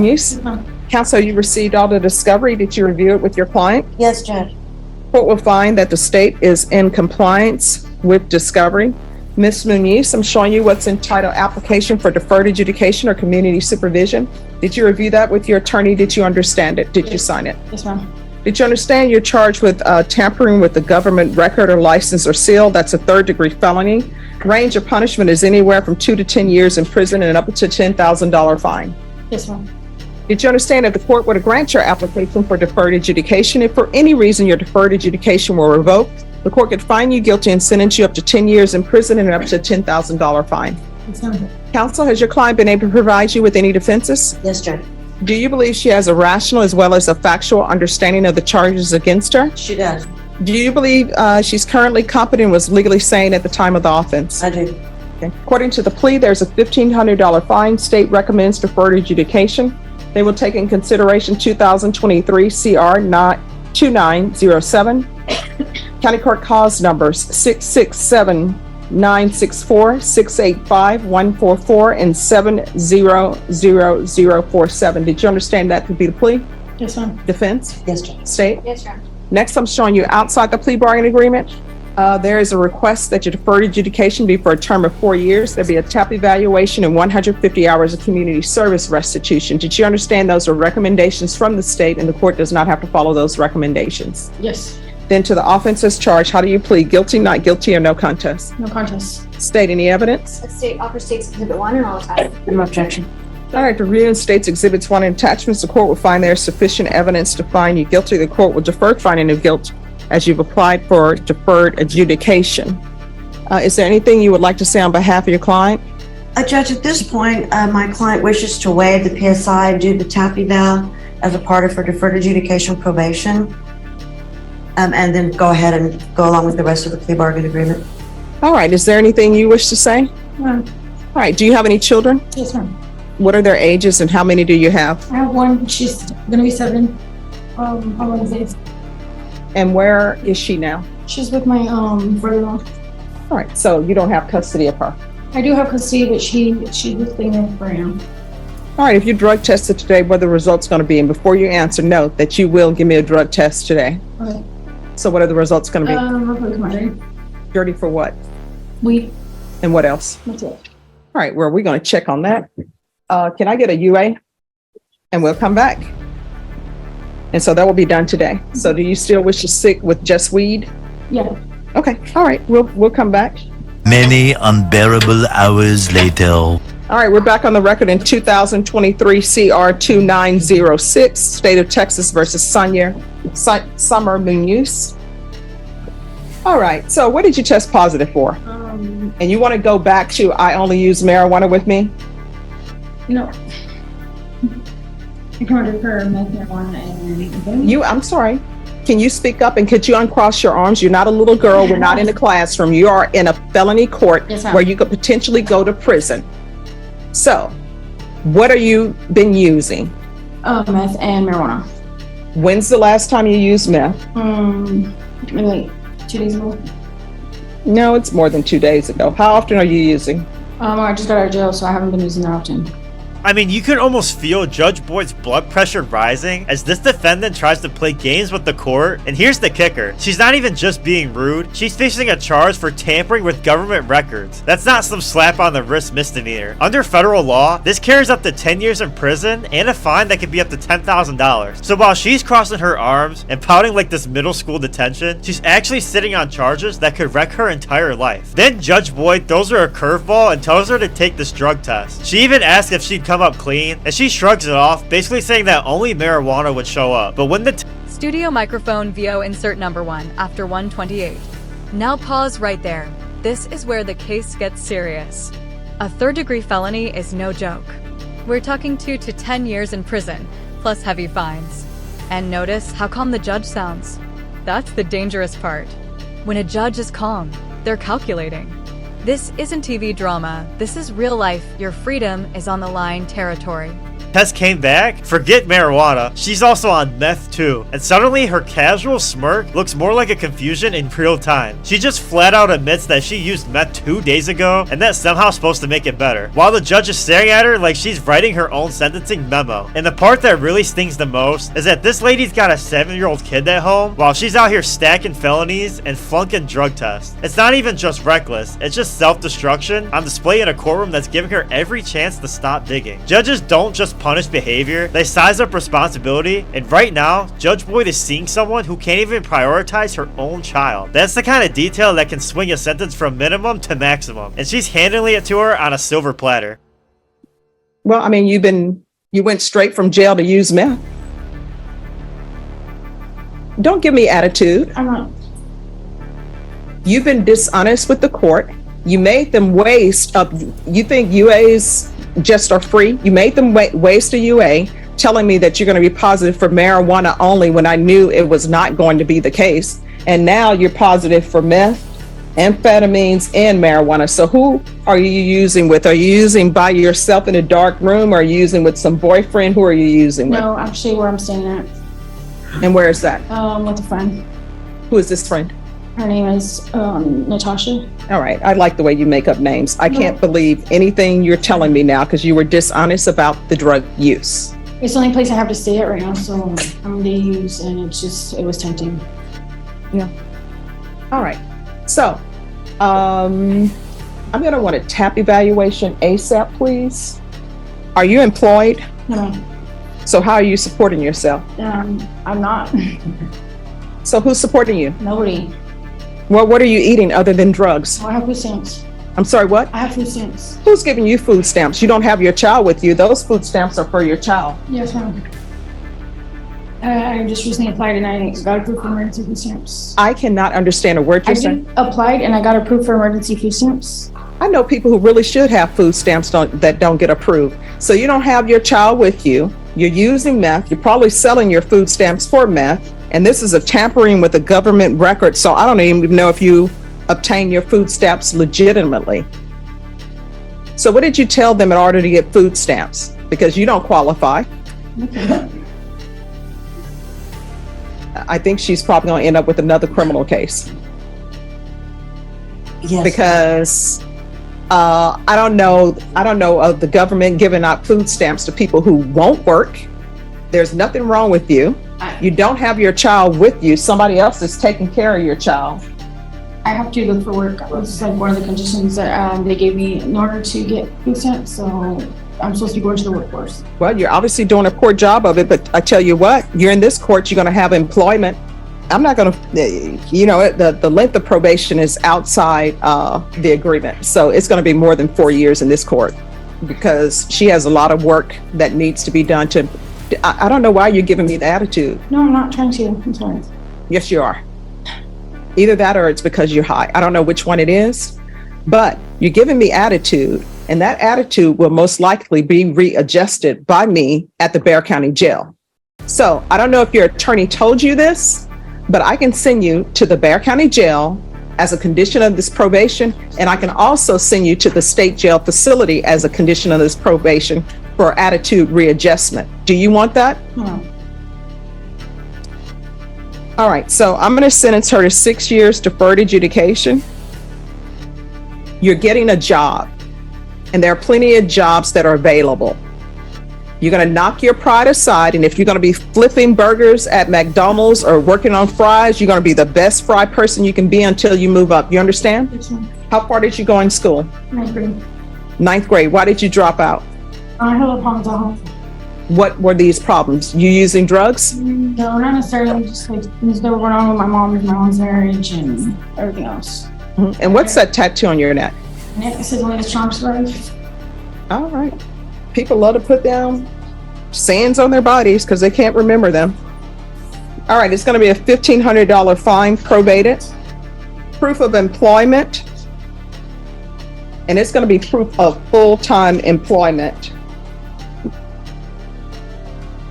Use. Counsel, you received all the discovery. Did you review it with your client? Yes, Judge. Court will find that the state is in compliance with discovery. Ms. Muniz, I'm showing you what's entitled Application for Deferred Adjudication or Community Supervision. Did you review that with your attorney? Did you understand it? Did you sign it? Yes, ma'am. Did you understand you're charged with tampering with the government record or license or seal? That's a third-degree felony. Range of punishment is anywhere from 2 to 10 years in prison and up to $10,000 fine. Yes, ma'am. Did you understand that the court would grant your application for deferred adjudication? If for any reason your deferred adjudication were revoked, the court could find you guilty and sentence you up to 10 years in prison and up to a $10,000 fine. Yes, ma'am. Counsel, has your client been able to provide you with any defenses? Yes, Judge. Do you believe she has a rational as well as a factual understanding of the charges against her? She does. Do you believe she's currently competent and was legally sane at the time of the offense? I do. Okay. According to the plea, there's a $1,500 fine. State recommends deferred adjudication. They will take in consideration 2023 CR 2907. County Court cause numbers 667-964, 685-144, and 70047. Did you understand that to be the plea? Yes, ma'am. Defense? Yes, Judge. State? Yes, Judge. Next, I'm showing you outside the plea bargain agreement. There is a request that your deferred adjudication be for a term of 4 years. There'll be a TAP evaluation and 150 hours of community service restitution. Did you understand those are recommendations from the state and the court does not have to follow those recommendations? Yes. Then to the offenses charged, how do you plead? Guilty, not guilty, or no contest? No contest. State, any evidence? The state offers states exhibit 1 and all attached. No objection. All right, reviewing states exhibits 1 and attachments, the court will find there is sufficient evidence to find you guilty. The court will defer finding of guilt as you've applied for deferred adjudication. Is there anything you would like to say on behalf of your client? Judge, at this point, my client wishes to waive the PSI due to TAP eval as a part of her deferred adjudication probation, and then go ahead and go along with the rest of the plea bargain agreement. All right, is there anything you wish to say? No. All right, do you have any children? Yes, ma'am. What are their ages and how many do you have? I have one. She's gonna be 7 on Wednesdays. And where is she now? She's with my brother-in-law. All right, so you don't have custody of her. I do have custody, but she's with the right now. All right, if you drug tested today, what are the results going to be? And before you answer, note that you will give me a drug test today. Okay. So what are the results going to be? Real quick, Dirty for what? weed. And what else? That's it. All right, well, we're going to check on that. Can I get a UA? And we'll come back. And so that will be done today. So do you still wish to stick with just weed? Yeah. Okay, all right, we'll come back. Many unbearable hours later. All right, we're back on the record in 2023 CR 2906, State of Texas versus Summer Muniz. All right, so what did you test positive for? And you want to go back to I only use marijuana with me? No. I can order her marijuana and I'm sorry. Can you speak up and could you uncross your arms? You're not a little girl. We're not in a classroom. You are in a felony court where you could potentially go to prison. So, what are you been using? meth and marijuana. When's the last time you used meth? Maybe like 2 days ago. No, it's more than 2 days ago. How often are you using? I just got out of jail, so I haven't been using that often. I mean, you could almost feel Judge Boyd's blood pressure rising as this defendant tries to play games with the court. And here's the kicker. She's not even just being rude. She's facing a charge for tampering with government records. That's not some slap on the wrist misdemeanor. Under federal law, this carries up to 10 years in prison and a fine that could be up to $10,000. So while she's crossing her arms and pouting like this middle school detention, she's actually sitting on charges that could wreck her entire life. Then Judge Boyd throws her a curveball and tells her to take this drug test. She even asks if she'd come up clean, and she shrugs it off, basically saying that only marijuana would show up. But when the Studio microphone VO insert number 1 after 128. Now pause right there. This is where the case gets serious. A third-degree felony is no joke. We're talking 2 to 10 years in prison, plus heavy fines. And notice how calm the judge sounds. That's the dangerous part. When a judge is calm, they're calculating. This isn't TV drama. This is real life. Your freedom is on the line territory. Test came back, forget marijuana, she's also on meth too. And suddenly her casual smirk looks more like a confusion in real time. She just flat out admits that she used meth 2 days ago and that's somehow supposed to make it better. While the judge is staring at her like she's writing her own sentencing memo. And the part that really stings the most is that this lady's got a 7-year-old kid at home while she's out here stacking felonies and flunking drug tests. It's not even just reckless, it's just self-destruction on display in a courtroom that's giving her every chance to stop digging. Judges don't just punish behavior, they size up responsibility, and right now, Judge Boyd is seeing someone who can't even prioritize her own child. That's the kind of detail that can swing a sentence from minimum to maximum, and she's handing it to her on a silver platter. Well, I mean, you went straight from jail to use meth. Don't give me attitude. I'm not. You've been dishonest with the court. You made them waste up. You think UAs just are free? You made them waste a UA, telling me that you're going to be positive for marijuana only when I knew it was not going to be the case. And now you're positive for meth, amphetamines, and marijuana. So who are you using with? Are you using by yourself in a dark room? Or are you using with some boyfriend? Who are you using with? No, actually, where I'm staying at. And where is that? With a friend. Who is this friend? Her name is Natasha. All right. I like the way you make up names. I can't believe anything you're telling me now because you were dishonest about the drug use. It's the only place I have to stay at right now, so I'm gonna use, and it was tempting. Yeah. All right. So, I'm going to want a TAP evaluation ASAP, please. Are you employed? No, So how are you supporting yourself? I'm not. So who's supporting you? Nobody. Well, what are you eating other than drugs? I have food stamps. I'm sorry, what? I have food stamps. Who's giving you food stamps? You don't have your child with you. Those food stamps are for your child. Yes, ma'am. I just recently applied and I got approved for emergency food stamps. I cannot understand a word I you're saying. applied and I got approved for emergency food stamps. I know people who really should have food stamps that don't get approved. So you don't have your child with you. You're using meth. You're probably selling your food stamps for meth. And this is a tampering with a government record. So I don't even know if you obtain your food stamps legitimately. So what did you tell them in order to get food stamps? Because you don't qualify. Okay. I think she's probably going to end up with another criminal case. Yes. Because I don't know of the government giving out food stamps to people who won't work. There's nothing wrong with you. You don't have your child with you. Somebody else is taking care of your child. I have to look for work. It's like one of the conditions that they gave me in order to get food stamps. So I'm supposed to be going to the workforce. Well, you're obviously doing a poor job of it, but I tell you what, you're in this court, you're going to have employment. I'm not going to, the length of probation is outside the agreement. So it's going to be more than 4 years in this court because she has a lot of work that needs to be done to, I don't know why you're giving me the attitude. No, I'm not trying to. I'm sorry. Yes, you are. Either that or it's because you're high. I don't know which one it is, but you're giving me attitude, and that attitude will most likely be readjusted by me at the Bexar County Jail. So I don't know if your attorney told you this, but I can send you to the Bexar County Jail as a condition of this probation, and I can also send you to the state jail facility as a condition of this probation for attitude readjustment. Do you want that? No. All right, so I'm going to sentence her to 6 years deferred adjudication. You're getting a job, and there are plenty of jobs that are available. You're going to knock your pride aside, and if you're going to be flipping burgers at McDonald's or working on fries, you're going to be the best fry person you can be until you move up. You understand? Yes, ma'am. How far did you go in school? 9th grade. 9th grade. Why did you drop out? I had a problems at home. What were these problems? You using drugs? No, not necessarily. Just like things that were going on with my mom's marriage and everything else. And what's that tattoo on your neck? And it says only the strong survive. All right. People love to put down sands on their bodies because they can't remember them. All right, it's going to be a $1,500 fine probated. Proof of employment. And it's going to be proof of full-time employment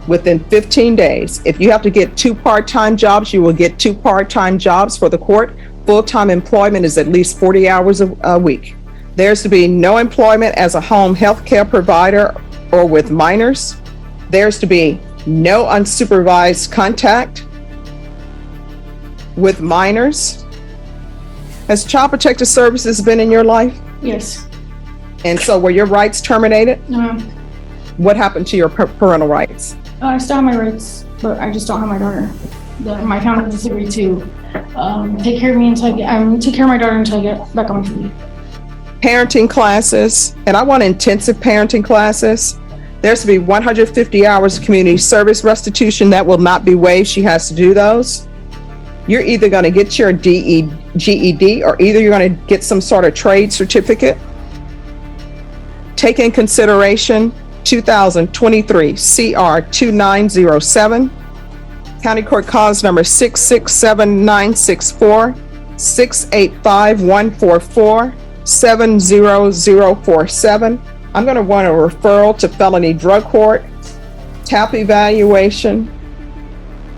within 15 days. If you have to get 2 part-time jobs, you will get 2 part-time jobs for the court. Full-time employment is at least 40 hours a week. There's to be no employment as a home health care provider or with minors. There's to be no unsupervised contact with minors. Has Child Protective Services been in your life? Yes. And so were your rights terminated? What happened to your parental rights? I still have my rights, but I just don't have my daughter. My family disagreed to take care of me until I get, take care of my daughter until I get back on my feet. Parenting classes, and I want intensive parenting classes. There's to be 150 hours of community service restitution that will not be waived. She has to do those. You're either going to get your GED or either you're going to get some sort of trade certificate. Take in consideration 2023 CR 2907, County Court Cause number 667-964, 685-144, 70047. I'm going to want a referral to felony drug court, TAP evaluation.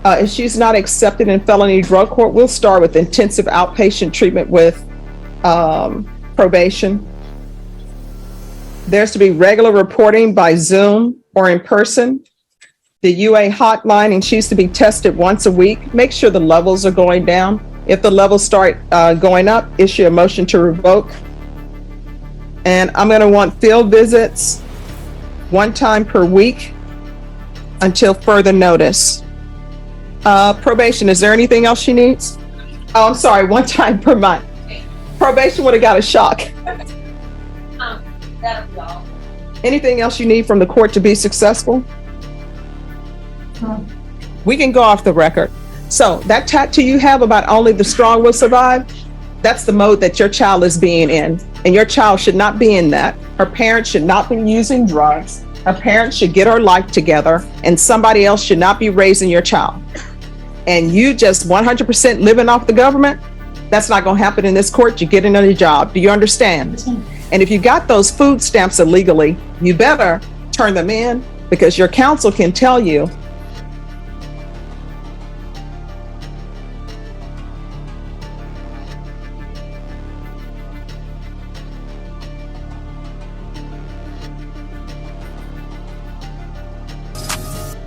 If she's not accepted in felony drug court, we'll start with intensive outpatient treatment with probation. There's to be regular reporting by Zoom or in person. The UA hotline, and she's to be tested once a week. Make sure the levels are going down. If the levels start going up, issue a motion to revoke. And I'm going to want field visits 1 time per week until further notice. Probation, is there anything else she needs? Oh, I'm sorry, 1 time per month. Probation would have got a shock. That'll be all. Anything else you need from the court to be successful? No. We can go off the record. So that tattoo you have about only the strong will survive, that's the mode that your child is being in. And your child should not be in that. Her parents should not be using drugs. Her parents should get her life together, and somebody else should not be raising your child. And you just 100% living off the government, that's not going to happen in this court. You get another job. Do you understand? And if you got those food stamps illegally, you better turn them in, because your counsel can tell you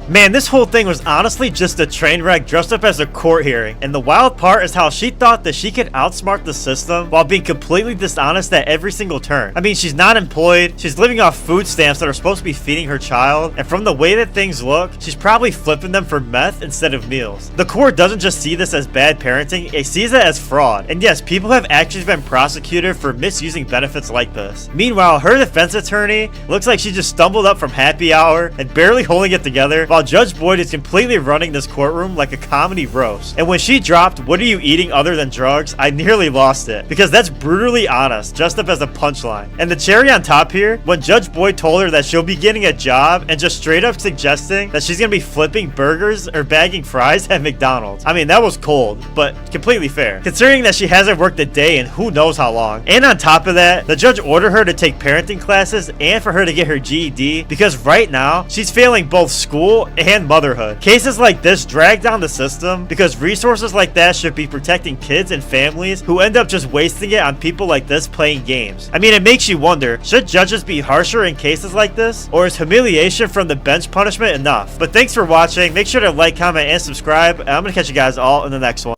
Man, this whole thing was honestly just a train wreck dressed up as a court hearing. And the wild part is how she thought that she could outsmart the system while being completely dishonest at every single turn. I mean, she's not employed, she's living off food stamps that are supposed to be feeding her child, and from the way that things look, she's probably flipping them for meth instead of meals. The court doesn't just see this as bad parenting, it sees it as fraud. And yes, people have actually been prosecuted for misusing benefits like this. Meanwhile, her defense attorney looks like she just stumbled up from happy hour and barely holding it together, while Judge Boyd is completely running this courtroom like a comedy roast. And when she dropped, "What are you eating other than drugs?" I nearly lost it, because that's brutally honest, just up as a punchline. And the cherry on top here, when Judge Boyd told her that she'll be getting a job and just straight up suggesting that she's gonna be flipping burgers or bagging fries at McDonald's. I mean, that was cold, but completely fair, considering that she hasn't worked a day in who knows how long. And on top of that, the judge ordered her to take parenting classes and for her to get her GED, because right now, she's failing both school and motherhood. Cases like this drag down the system because resources like that should be protecting kids and families who end up just wasting it on people like this playing games. I mean, it makes you wonder, should judges be harsher in cases like this? Or is humiliation from the bench punishment enough? But thanks for watching. Make sure to like, comment, and subscribe. And I'm gonna catch you guys all in the next one.